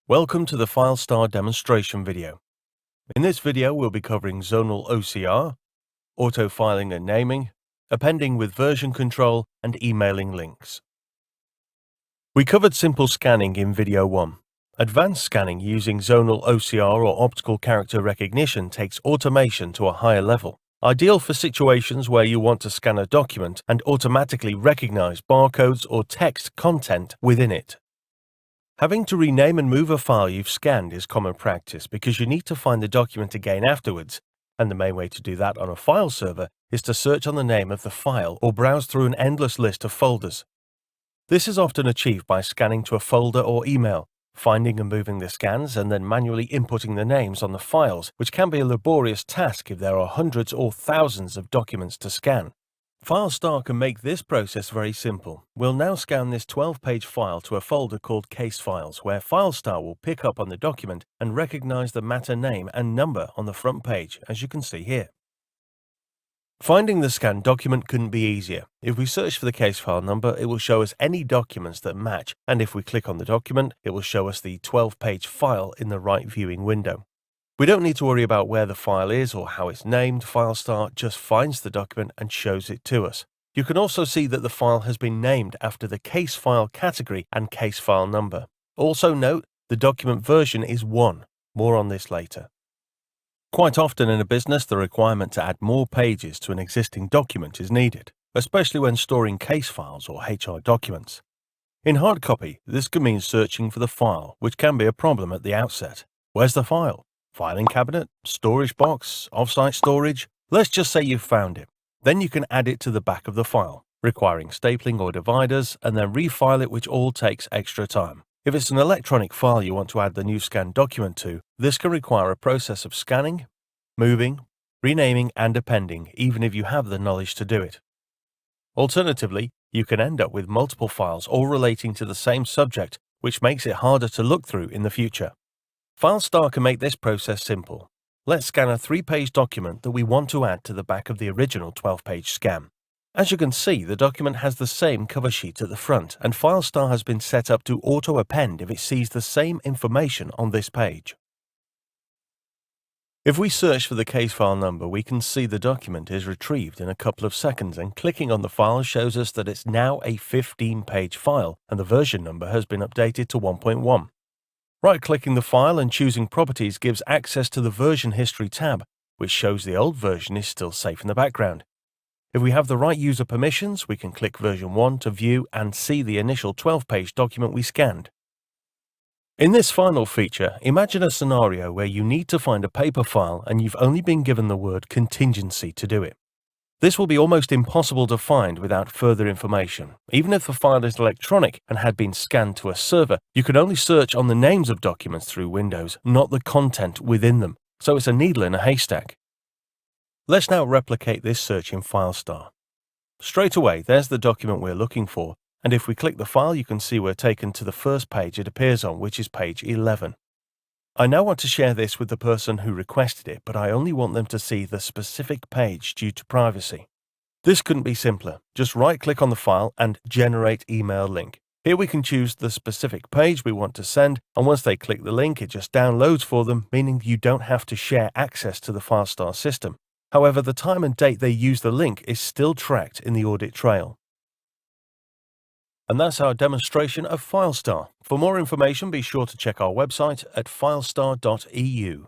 Welcome to the FileStar demonstration video. In this video, we'll be covering zonal OCR, auto-filing and naming, appending with version control, and emailing links. We covered simple scanning in video 1. Advanced scanning using zonal OCR or optical character recognition takes automation to a higher level, ideal for situations where you want to scan a document and automatically recognize barcodes or text content within it. Having to rename and move a file you've scanned is common practice because you need to find the document again afterwards, and the main way to do that on a file server is to search on the name of the file or browse through an endless list of folders. This is often achieved by scanning to a folder or email, finding and moving the scans, and then manually inputting the names on the files, which can be a laborious task if there are hundreds or thousands of documents to scan. FileStar can make this process very simple. We'll now scan this 12-page file to a folder called Case Files, where FileStar will pick up on the document and recognize the matter name and number on the front page, as you can see here. Finding the scanned document couldn't be easier. If we search for the case file number, it will show us any documents that match, and if we click on the document, it will show us the 12-page file in the right viewing window. We don't need to worry about where the file is or how it's named. FileStar just finds the document and shows it to us. You can also see that the file has been named after the case file category and case file number. Also note, the document version is 1. More on this later. Quite often in a business, the requirement to add more pages to an existing document is needed, especially when storing case files or HR documents. In hard copy, this can mean searching for the file, which can be a problem at the outset. Where's the file? Filing cabinet, storage box, offsite storage. Let's just say you've found it. Then you can add it to the back of the file, requiring stapling or dividers, and then refile it, which all takes extra time. If it's an electronic file you want to add the new scanned document to, this can require a process of scanning, moving, renaming, and appending, even if you have the knowledge to do it. Alternatively, you can end up with multiple files all relating to the same subject, which makes it harder to look through in the future. FileStar can make this process simple. Let's scan a 3-page document that we want to add to the back of the original 12-page scan. As you can see, the document has the same cover sheet at the front, and FileStar has been set up to auto-append if it sees the same information on this page. If we search for the case file number, we can see the document is retrieved in a couple of seconds, and clicking on the file shows us that it's now a 15-page file, and the version number has been updated to 1.1. Right-clicking the file and choosing Properties gives access to the Version History tab, which shows the old version is still safe in the background. If we have the right user permissions, we can click version 1 to view and see the initial 12-page document we scanned. In this final feature, imagine a scenario where you need to find a paper file and you've only been given the word contingency to do it. This will be almost impossible to find without further information. Even if the file is electronic and had been scanned to a server, you can only search on the names of documents through Windows, not the content within them, so it's a needle in a haystack. Let's now replicate this search in FileStar. Straight away, there's the document we're looking for, and if we click the file, you can see we're taken to the first page it appears on, which is page 11. I now want to share this with the person who requested it, but I only want them to see the specific page due to privacy. This couldn't be simpler. Just right-click on the file and Generate Email Link. Here we can choose the specific page we want to send, and once they click the link, it just downloads for them, meaning you don't have to share access to the FileStar system. However, the time and date they use the link is still tracked in the audit trail. And that's our demonstration of FileStar. For more information, be sure to check our website at filestar.eu.